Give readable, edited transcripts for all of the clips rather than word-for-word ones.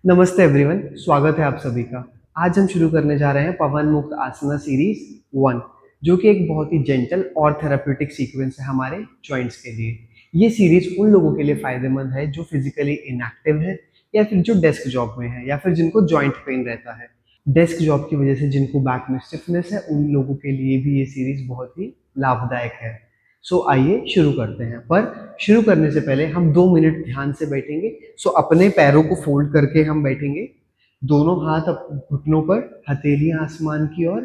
नमस्ते एवरीवन, स्वागत है आप सभी का। आज हम शुरू करने जा रहे हैं पवन मुक्त आसना सीरीज 1, जो कि एक बहुत ही जेंटल और थेराप्यूटिक सीक्वेंस है हमारे जॉइंट्स के लिए। ये सीरीज उन लोगों के लिए फायदेमंद है जो फिजिकली इनएक्टिव है, या फिर जो डेस्क जॉब में है, या फिर जिनको जॉइंट पेन रहता है। डेस्क जॉब की वजह से जिनको बैक में स्टिफनेस है, उन लोगों के लिए भी ये सीरीज बहुत ही लाभदायक है। आइए शुरू करते हैं। पर शुरू करने से पहले हम 2 मिनट ध्यान से बैठेंगे। अपने पैरों को फोल्ड करके हम बैठेंगे, दोनों हाथ घुटनों पर, हथेलियां आसमान की ओर,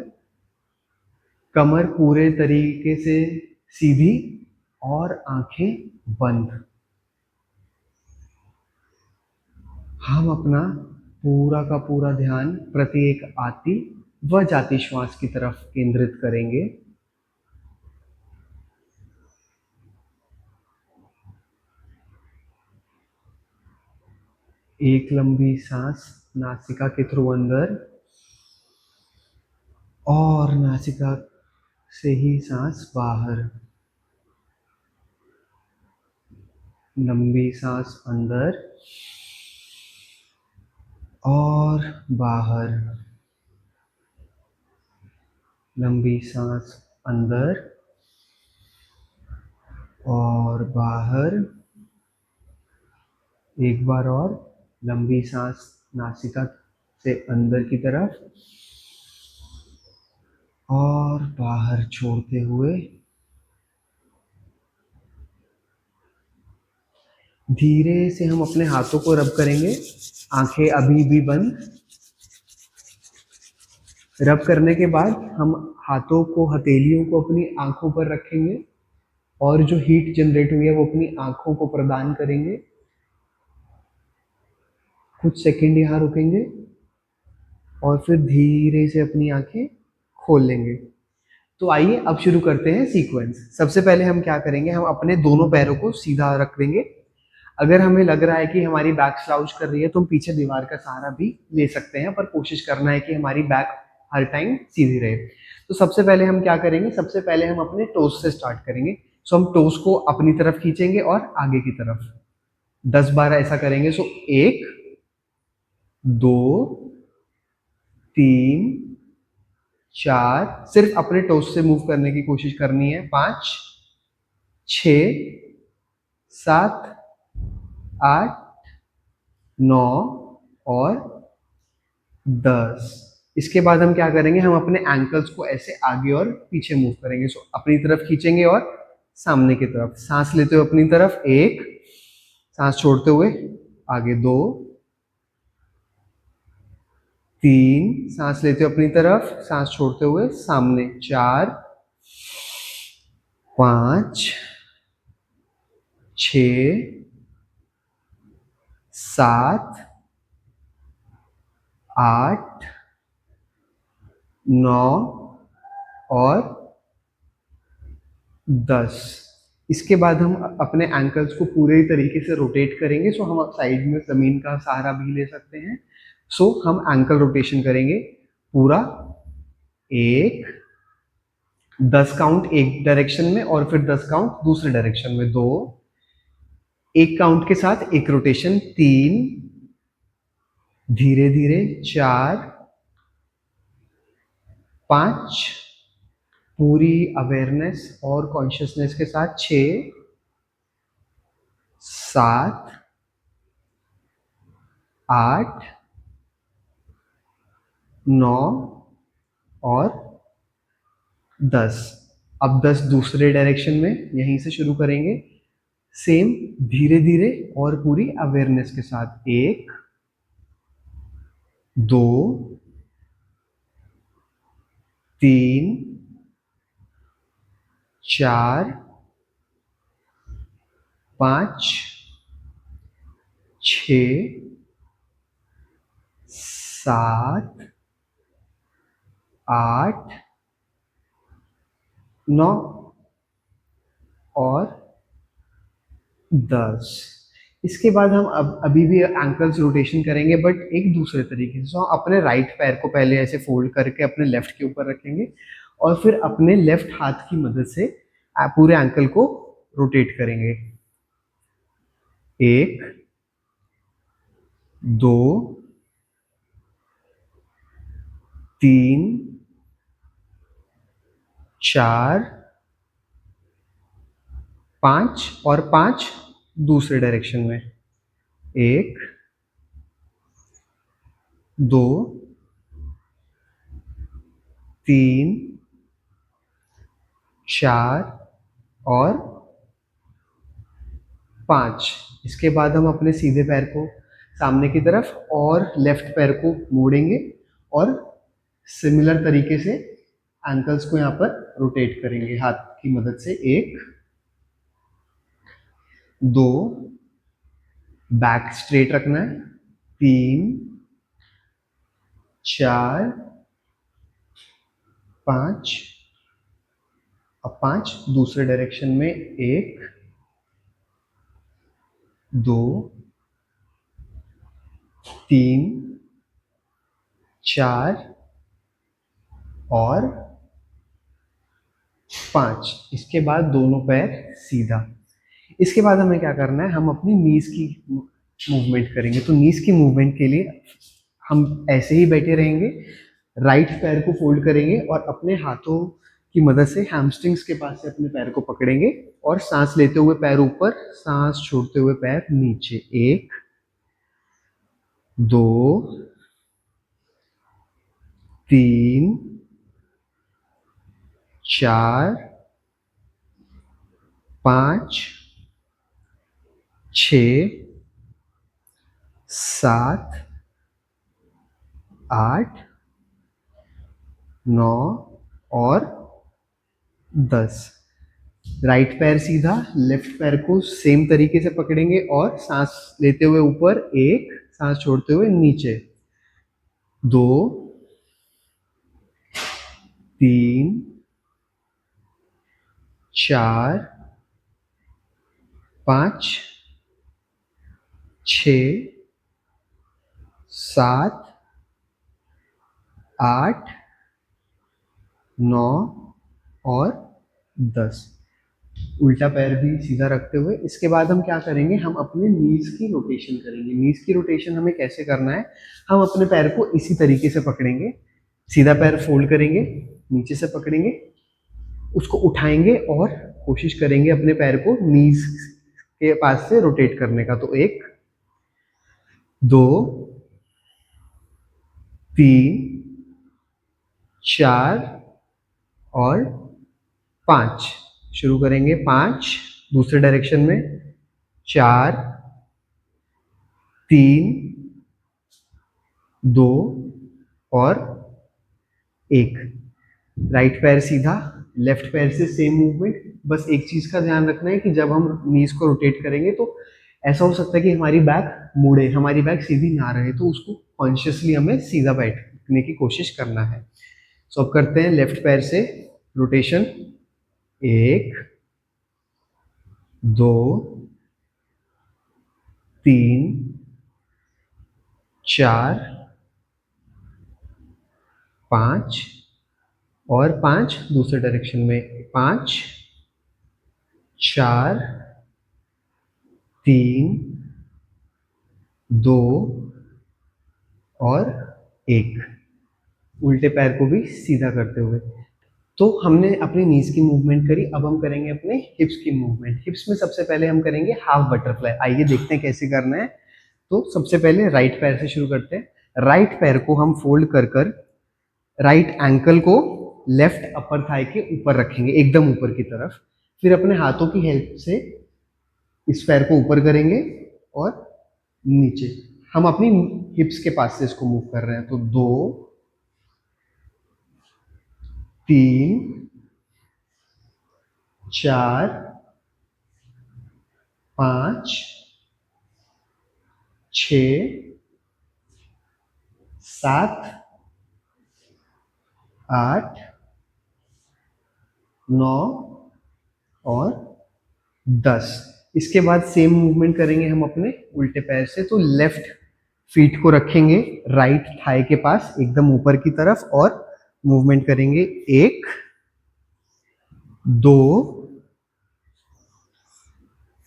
कमर पूरे तरीके से सीधी और आंखें बंद। हम अपना पूरा का पूरा ध्यान प्रत्येक आती व जाती श्वास की तरफ केंद्रित करेंगे। एक लंबी सांस नासिका के थ्रू अंदर, और नासिका से ही सांस बाहर। लंबी सांस अंदर और बाहर। लंबी सांस अंदर और बाहर। एक बार और, लंबी सांस नासिका से अंदर की तरफ और बाहर छोड़ते हुए। धीरे से हम अपने हाथों को रब करेंगे, आंखें अभी भी बंद। रब करने के बाद हम हाथों को, हथेलियों को अपनी आंखों पर रखेंगे, और जो हीट जनरेट हुई है वो अपनी आंखों को प्रदान करेंगे। कुछ सेकंड यहाँ रुकेंगे और फिर धीरे से अपनी आंखें खोल लेंगे। तो आइए अब शुरू करते हैं सीक्वेंस। सबसे पहले हम क्या करेंगे, हम अपने दोनों पैरों को सीधा रख देंगे। अगर हमें लग रहा है कि हमारी बैक स्लाउच कर रही है तो हम पीछे दीवार का सहारा भी ले सकते हैं, पर कोशिश करना है कि हमारी बैक हर टाइम सीधी रहे। तो सबसे पहले हम क्या करेंगे, सबसे पहले हम अपने टोस से स्टार्ट करेंगे। हम टोस को अपनी तरफ खींचेंगे और आगे की तरफ 10 बार ऐसा करेंगे। 1, 2, 3, 4, सिर्फ अपने टोस से मूव करने की कोशिश करनी है। 5, 6, 7, 8, 9 और 10। इसके बाद हम क्या करेंगे, हम अपने एंकल्स को ऐसे आगे और पीछे मूव करेंगे। अपनी तरफ खींचेंगे और सामने की तरफ। सांस लेते हुए अपनी तरफ 1, सांस छोड़ते हुए आगे 2, 3, सांस लेते हुए अपनी तरफ, सांस छोड़ते हुए सामने 4, 5, 6, 7, 8, 9 और 10। इसके बाद हम अपने एंकल्स को पूरे तरीके से रोटेट करेंगे। हम साइड में जमीन का सहारा भी ले सकते हैं। हम एंकल रोटेशन करेंगे पूरा। 1, 10 काउंट एक डायरेक्शन में और फिर 10 काउंट दूसरे डायरेक्शन में। 2, एक काउंट के साथ एक रोटेशन। 3, धीरे धीरे। 4, 5, पूरी अवेयरनेस और कॉन्शियसनेस के साथ। 6, 7, 8, 9 और 10। अब 10 दूसरे डायरेक्शन में, यहीं से शुरू करेंगे। सेम, धीरे धीरे और पूरी अवेयरनेस के साथ। 1, 2, 3, 4, 5, 6, 7, 8, 9 और 10। इसके बाद हम अभी भी एंकल्स रोटेशन करेंगे, बट एक दूसरे तरीके से। हम अपने राइट पैर को पहले ऐसे फोल्ड करके अपने लेफ्ट के ऊपर रखेंगे, और फिर अपने लेफ्ट हाथ की मदद से पूरे एंकल को रोटेट करेंगे। 1, 2, 3 4 5 और 5 दूसरे डायरेक्शन में। 1 2 3 4 और 5। इसके बाद हम अपने सीधे पैर को सामने की तरफ और लेफ्ट पैर को मोड़ेंगे और सिमिलर तरीके से एंकल्स को यहाँ पर रोटेट करेंगे हाथ की मदद से। 1 2 बैक स्ट्रेट रखना है। 3 4 5 अब 5 दूसरे डायरेक्शन में। 1 2 3 4 और 5। इसके बाद दोनों पैर सीधा। इसके बाद हमें क्या करना है, हम अपनी नीज की मूवमेंट करेंगे। तो नीज की मूवमेंट के लिए हम ऐसे ही बैठे रहेंगे, राइट पैर को फोल्ड करेंगे और अपने हाथों की मदद से हैमस्ट्रिंग्स के पास से अपने पैर को पकड़ेंगे और सांस लेते हुए पैर ऊपर, सांस छोड़ते हुए पैर नीचे। 1 2 3 4 5 6 7 8 9 और 10। राइट पैर सीधा, लेफ्ट पैर को सेम तरीके से पकड़ेंगे और सांस लेते हुए ऊपर 1, सांस छोड़ते हुए नीचे। 2 3 4 5 6 7 8 9 और 10। उल्टा पैर भी सीधा रखते हुए। इसके बाद हम क्या करेंगे, हम अपने नीज की रोटेशन करेंगे। नीज की रोटेशन हमें कैसे करना है, हम अपने पैर को इसी तरीके से पकड़ेंगे, सीधा पैर फोल्ड करेंगे, नीचे से पकड़ेंगे, उसको उठाएंगे और कोशिश करेंगे अपने पैर को नीज के पास से रोटेट करने का। तो 1 2 3 4 और 5। शुरू करेंगे। 5 दूसरे डायरेक्शन में। 4 3 2 और 1। राइट पैर सीधा, लेफ्ट पैर से सेम मूवमेंट। बस एक चीज का ध्यान रखना है कि जब हम नीज को रोटेट करेंगे तो ऐसा हो सकता है कि हमारी बैक मुड़े, हमारी बैक सीधी ना रहे, तो उसको कॉन्शियसली हमें सीधा बैठने की कोशिश करना है। सो अब करते हैं लेफ्ट पैर से रोटेशन। 1 2 3 4 5 और 5 दूसरे डायरेक्शन में। 5 4 3 2 और 1। उल्टे पैर को भी सीधा करते हुए। तो हमने अपनी नीज की मूवमेंट करी, अब हम करेंगे अपने हिप्स की मूवमेंट। हिप्स में सबसे पहले हम करेंगे हाफ बटरफ्लाई। आइए देखते हैं कैसे करना है। तो सबसे पहले राइट पैर से शुरू करते हैं। राइट पैर को हम फोल्ड कर कर राइट एंकल को लेफ्ट अपर थाई के ऊपर रखेंगे, एकदम ऊपर की तरफ। फिर अपने हाथों की हेल्प से इस पैर को ऊपर करेंगे और नीचे। हम अपनी हिप्स के पास से इसको मूव कर रहे हैं। तो 2 3 4 5 6 7 8 9 और 10। इसके बाद सेम मूवमेंट करेंगे हम अपने उल्टे पैर से। तो लेफ्ट फीट को रखेंगे राइट थाई के पास एकदम ऊपर की तरफ और मूवमेंट करेंगे। 1 2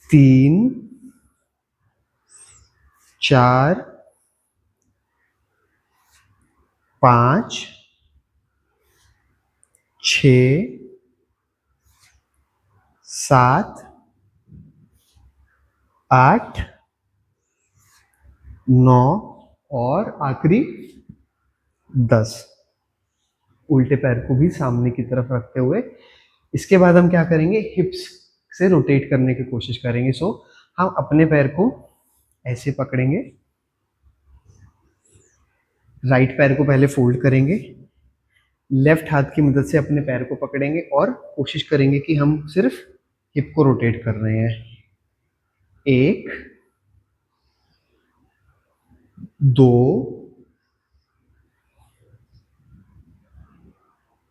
3 4 5 छ, 7, 8, 9 और आखिरी 10। उल्टे पैर को भी सामने की तरफ रखते हुए इसके बाद हम क्या करेंगे, हिप्स से रोटेट करने की कोशिश करेंगे। सो हम अपने पैर को ऐसे पकड़ेंगे, राइट पैर को पहले फोल्ड करेंगे, लेफ्ट हाथ की मदद से अपने पैर को पकड़ेंगे और कोशिश करेंगे कि हम सिर्फ हिप को रोटेट कर रहे हैं। 1, 2,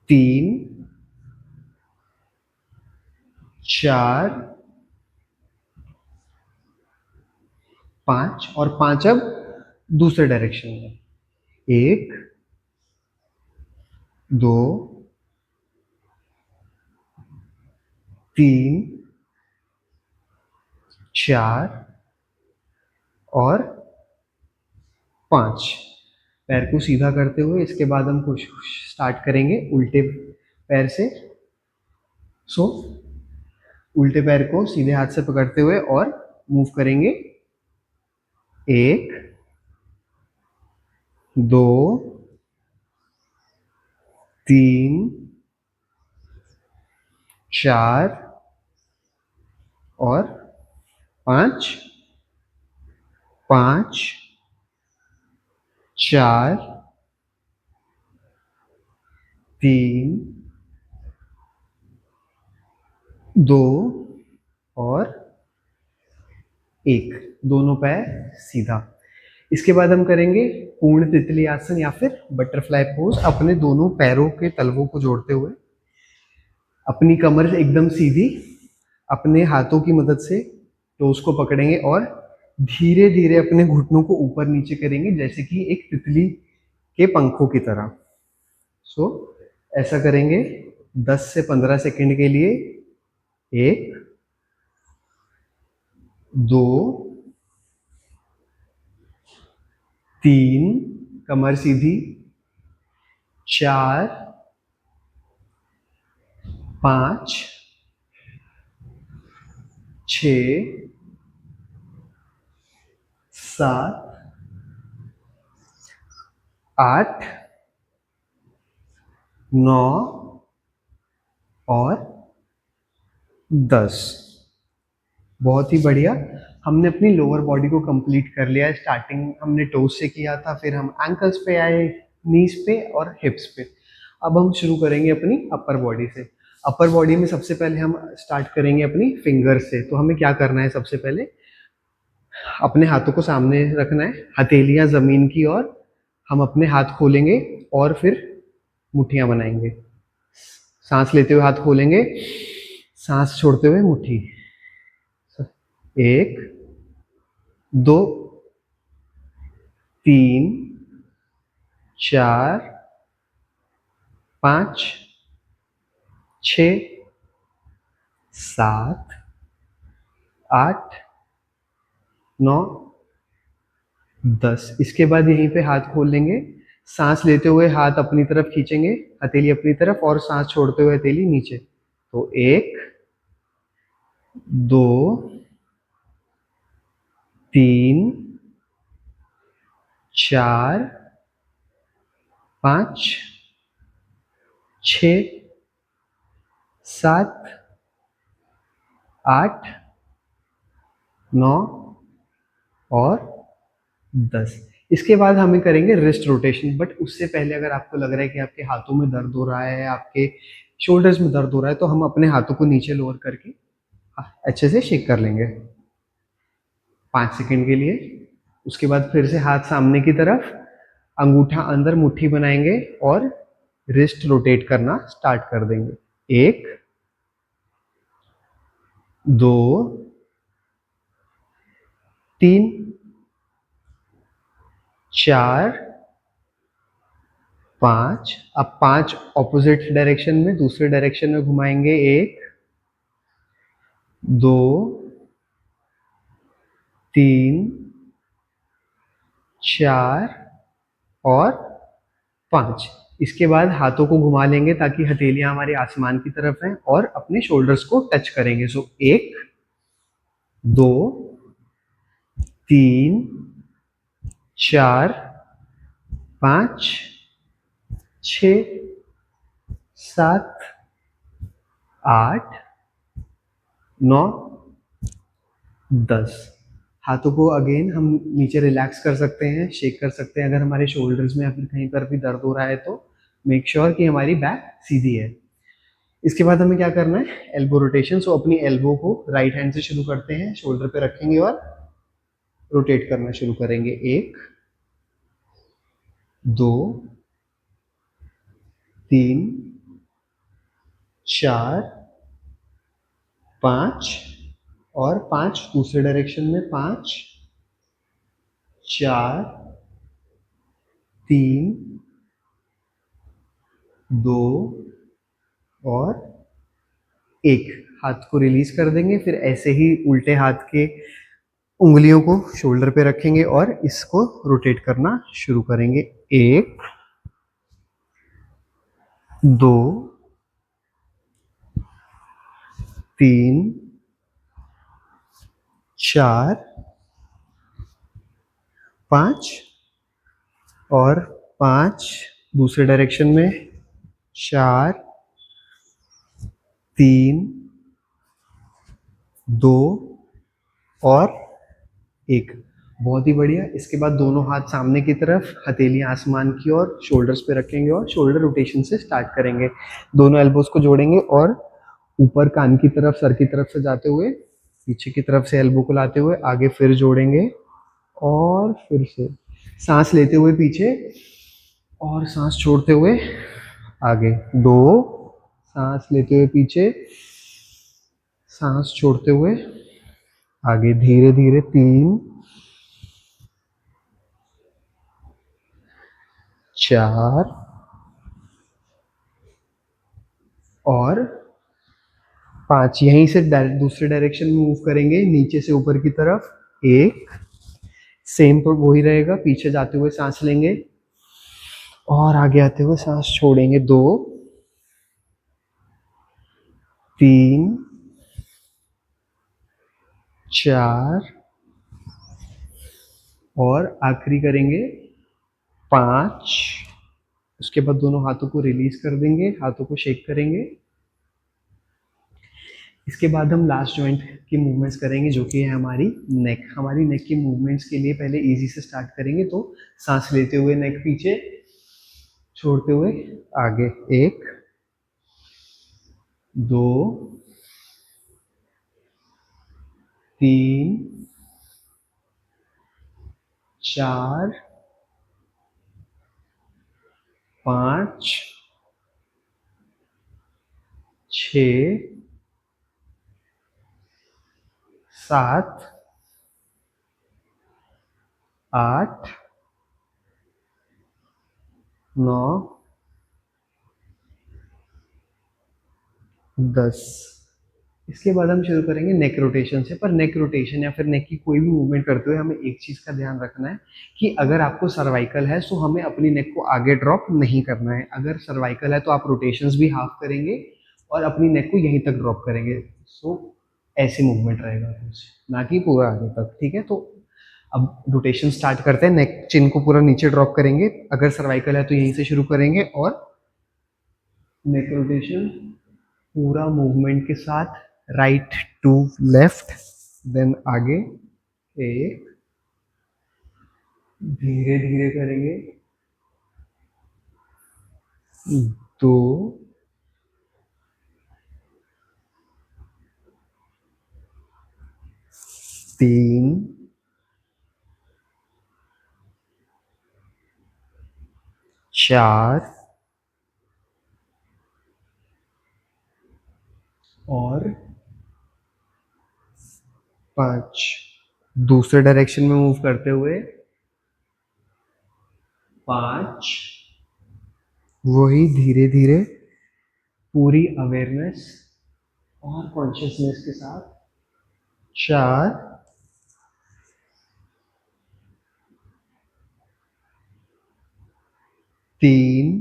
3, 4, 5 और 5 अब दूसरे डायरेक्शन में। 1, 2, 3, 4 और 5। पैर को सीधा करते हुए इसके बाद हम कुछ स्टार्ट करेंगे उल्टे पैर से। सो उल्टे पैर को सीधे हाथ से पकड़ते हुए और मूव करेंगे। 1, 2, 3, 4 और 5, 5, 4, 3, 2 और 1। दोनों पैर सीधा। इसके बाद हम करेंगे पूर्ण तितली आसन या फिर बटरफ्लाई पोज। अपने दोनों पैरों के तलवों को जोड़ते हुए अपनी कमर एकदम सीधी, अपने हाथों की मदद से टोस को पकड़ेंगे और धीरे धीरे अपने घुटनों को ऊपर नीचे करेंगे, जैसे कि एक तितली के पंखों की तरह। सो ऐसा करेंगे 10 से 15 सेकंड के लिए। 1, 2, 3, कमर सीधी, 4, 5, 6, 7, 8, 9 और 10। बहुत ही बढ़िया। हमने अपनी लोअर बॉडी को कंप्लीट कर लिया है। स्टार्टिंग हमने टोस से किया था, फिर हम एंकल्स पे आए, नीज पे और हिप्स पे। अब हम शुरू करेंगे अपनी अपर बॉडी से। अपर बॉडी में सबसे पहले हम स्टार्ट करेंगे अपनी फिंगर से। तो हमें क्या करना है, सबसे पहले अपने हाथों को सामने रखना है, हथेलियां जमीन की ओर। हम अपने हाथ खोलेंगे और फिर मुट्ठियां बनाएंगे। सांस लेते हुए हाथ खोलेंगे, सांस छोड़ते हुए मुट्ठी। 1, 2, 3, 4, 5, 6, 7, 8, 9, 10। इसके बाद यहीं पे हाथ खोल लेंगे, सांस लेते हुए हाथ अपनी तरफ खींचेंगे, हथेली अपनी तरफ, और सांस छोड़ते हुए हथेली नीचे। तो 1, 2, 3, 4, 5, 6, 7, 8, 9 और 10। इसके बाद हमें करेंगे रिस्ट रोटेशन। बट उससे पहले अगर आपको लग रहा है कि आपके हाथों में दर्द हो रहा है, आपके शोल्डर्स में दर्द हो रहा है, तो हम अपने हाथों को नीचे लोअर करके अच्छे से शेक कर लेंगे 5 सेकंड के लिए। उसके बाद फिर से हाथ सामने की तरफ, अंगूठा अंदर, मुट्ठी बनाएंगे और रिस्ट रोटेट करना स्टार्ट कर देंगे। 1, 2, 3, 4, 5। अब 5 ऑपोजिट डायरेक्शन में, दूसरे डायरेक्शन में घुमाएंगे। 1, 2, 3, 4 और 5। इसके बाद हाथों को घुमा लेंगे ताकि हथेलियां हमारे आसमान की तरफ हैं और अपने शोल्डर्स को टच करेंगे। सो 1, 2, 3, 4, 5, 6, 7, 8, 9, 10। हाथों को अगेन हम नीचे रिलैक्स कर सकते हैं, शेक कर सकते हैं अगर हमारे शोल्डर्स में या फिर कहीं पर भी दर्द हो रहा है तो मेक श्योर कि हमारी बैक सीधी है। इसके बाद हमें क्या करना है, एल्बो रोटेशन। सो अपनी एल्बो को राइट हैंड से शुरू करते हैं, शोल्डर पे रखेंगे और रोटेट करना शुरू करेंगे। 1, 2, 3, 4, 5 और 5 दूसरे डायरेक्शन में। 5, 4, 3, 2 और 1। हाथ को रिलीज कर देंगे, फिर ऐसे ही उल्टे हाथ के उंगलियों को शोल्डर पे रखेंगे और इसको रोटेट करना शुरू करेंगे। 1, 2, 3, 4, 5 और 5 दूसरे डायरेक्शन में। 4, 3, 2 और 1। बहुत ही बढ़िया। इसके बाद दोनों हाथ सामने की तरफ, हथेलियां आसमान की ओर, शोल्डर्स पे रखेंगे और शोल्डर रोटेशन से स्टार्ट करेंगे। दोनों एल्बोज को जोड़ेंगे और ऊपर कान की तरफ, सर की तरफ से जाते हुए पीछे की तरफ से एल्बो को लाते हुए आगे फिर जोड़ेंगे और फिर से सांस लेते हुए पीछे और सांस छोड़ते हुए आगे। 2, सांस लेते हुए पीछे, सांस छोड़ते हुए आगे धीरे धीरे। 3, 4 और 5। यहीं से दूसरे डायरेक्शन में मूव करेंगे, नीचे से ऊपर की तरफ। 1, सेम पर वही रहेगा, पीछे जाते हुए सांस लेंगे और आगे आते हुए सांस छोड़ेंगे। 2, 3, 4 और आखिरी करेंगे 5। उसके बाद दोनों हाथों को रिलीज कर देंगे, हाथों को शेक करेंगे। इसके बाद हम लास्ट जॉइंट की मूवमेंट्स करेंगे जो कि है हमारी नेक। हमारी नेक की मूवमेंट्स के लिए पहले इजी से स्टार्ट करेंगे। तो सांस लेते हुए नेक पीछे, छोड़ते हुए आगे। 1, 2, 3, 4, 5, 6, 7, 8, 9, 10। इसके बाद हम शुरू करेंगे नेक रोटेशन से। पर नेक रोटेशन या फिर नेक की कोई भी मूवमेंट करते हुए हमें एक चीज का ध्यान रखना है कि अगर आपको सर्वाइकल है तो हमें अपनी नेक को आगे ड्रॉप नहीं करना है। अगर सर्वाइकल है तो आप रोटेशंस भी हाफ करेंगे और अपनी नेक को यहीं तक ड्रॉप करेंगे। सो ऐसी मूवमेंट रहेगा कुछ, ना कि पूरा आगे तक। ठीक है, तो अब रोटेशन स्टार्ट करते हैं। नेक, चिन को पूरा नीचे ड्रॉप करेंगे। अगर सर्वाइकल है तो यहीं से शुरू करेंगे और नेक रोटेशन पूरा मूवमेंट के साथ, राइट टू लेफ्ट, देन आगे। 1, धीरे धीरे करेंगे। 2, 3, 4 और 5। दूसरे डायरेक्शन में मूव करते हुए 5, वही धीरे धीरे पूरी अवेयरनेस और कॉन्शियसनेस के साथ। 4, 3,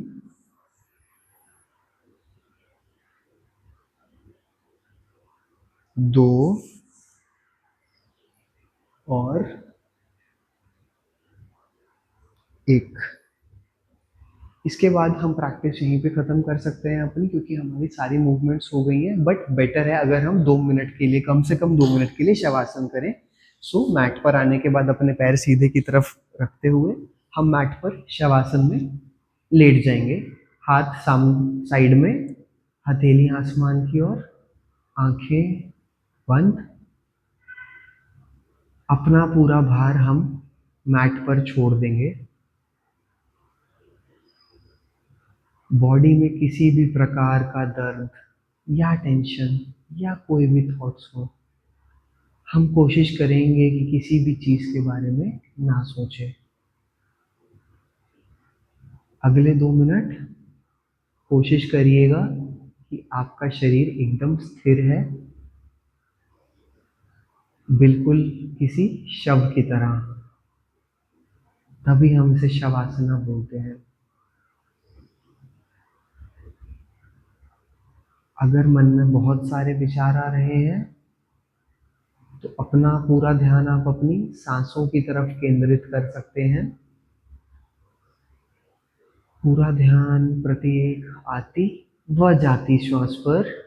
दो और एक। इसके बाद हम प्रैक्टिस यहीं पे ख़त्म कर सकते हैं अपनी, क्योंकि हमारी सारी मूवमेंट्स हो गई हैं। बट बेटर है अगर हम 2 मिनट के लिए, कम से कम 2 मिनट के लिए शवासन करें। सो मैट पर आने के बाद अपने पैर सीधे की तरफ रखते हुए हम मैट पर शवासन में लेट जाएंगे। हाथ साम साइड में, हथेली आसमान की ओर, आंखें बंद। अपना पूरा भार हम मैट पर छोड़ देंगे। बॉडी में किसी भी प्रकार का दर्द या टेंशन या कोई भी थॉट्स हो, हम कोशिश करेंगे कि किसी भी चीज़ के बारे में ना सोचें। अगले 2 मिनट कोशिश करिएगा कि आपका शरीर एकदम स्थिर है, बिल्कुल किसी शव की तरह। तभी हम इसे शवासना बोलते हैं। अगर मन में बहुत सारे विचार आ रहे हैं तो अपना पूरा ध्यान आप अपनी सांसों की तरफ केंद्रित कर सकते हैं। पूरा ध्यान प्रत्येक आती व जाती श्वास पर।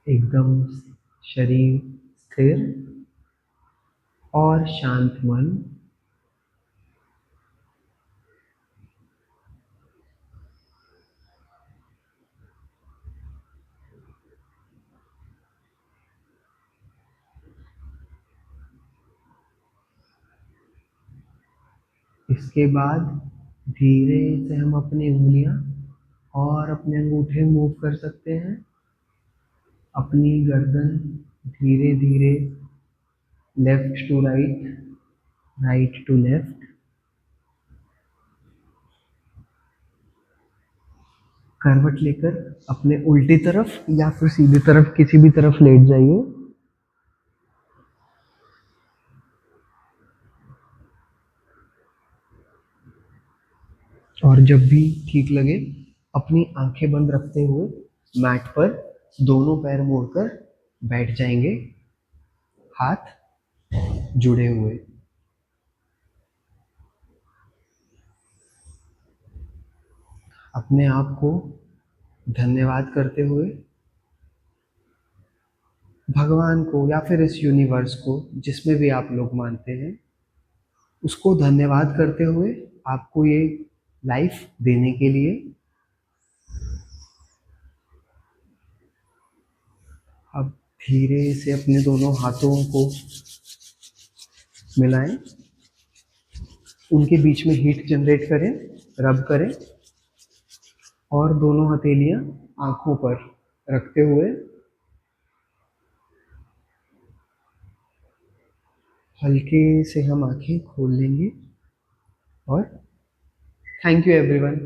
एकदम शरीर स्थिर और शांत मन। इसके बाद धीरे से हम अपनी उंगलियां और अपने अंगूठे मूव कर सकते हैं। अपनी गर्दन धीरे धीरे left to right, right to left करवट लेकर अपने उल्टी तरफ या फिर सीधी तरफ, किसी भी तरफ लेट जाइए। और जब भी ठीक लगे अपनी आंखें बंद रखते हुए मैट पर दोनों पैर मोड़कर बैठ जाएंगे, हाथ जुड़े हुए। अपने आप को धन्यवाद करते हुए, भगवान को या फिर इस यूनिवर्स को, जिसमें भी आप लोग मानते हैं, उसको धन्यवाद करते हुए आपको ये लाइफ देने के लिए। अब धीरे से अपने दोनों हाथों को मिलाएं, उनके बीच में हीट जनरेट करें, रब करें और दोनों हथेलियां आंखों पर रखते हुए हल्के से हम आंखें खोल लेंगे। और थैंक यू एवरीवन।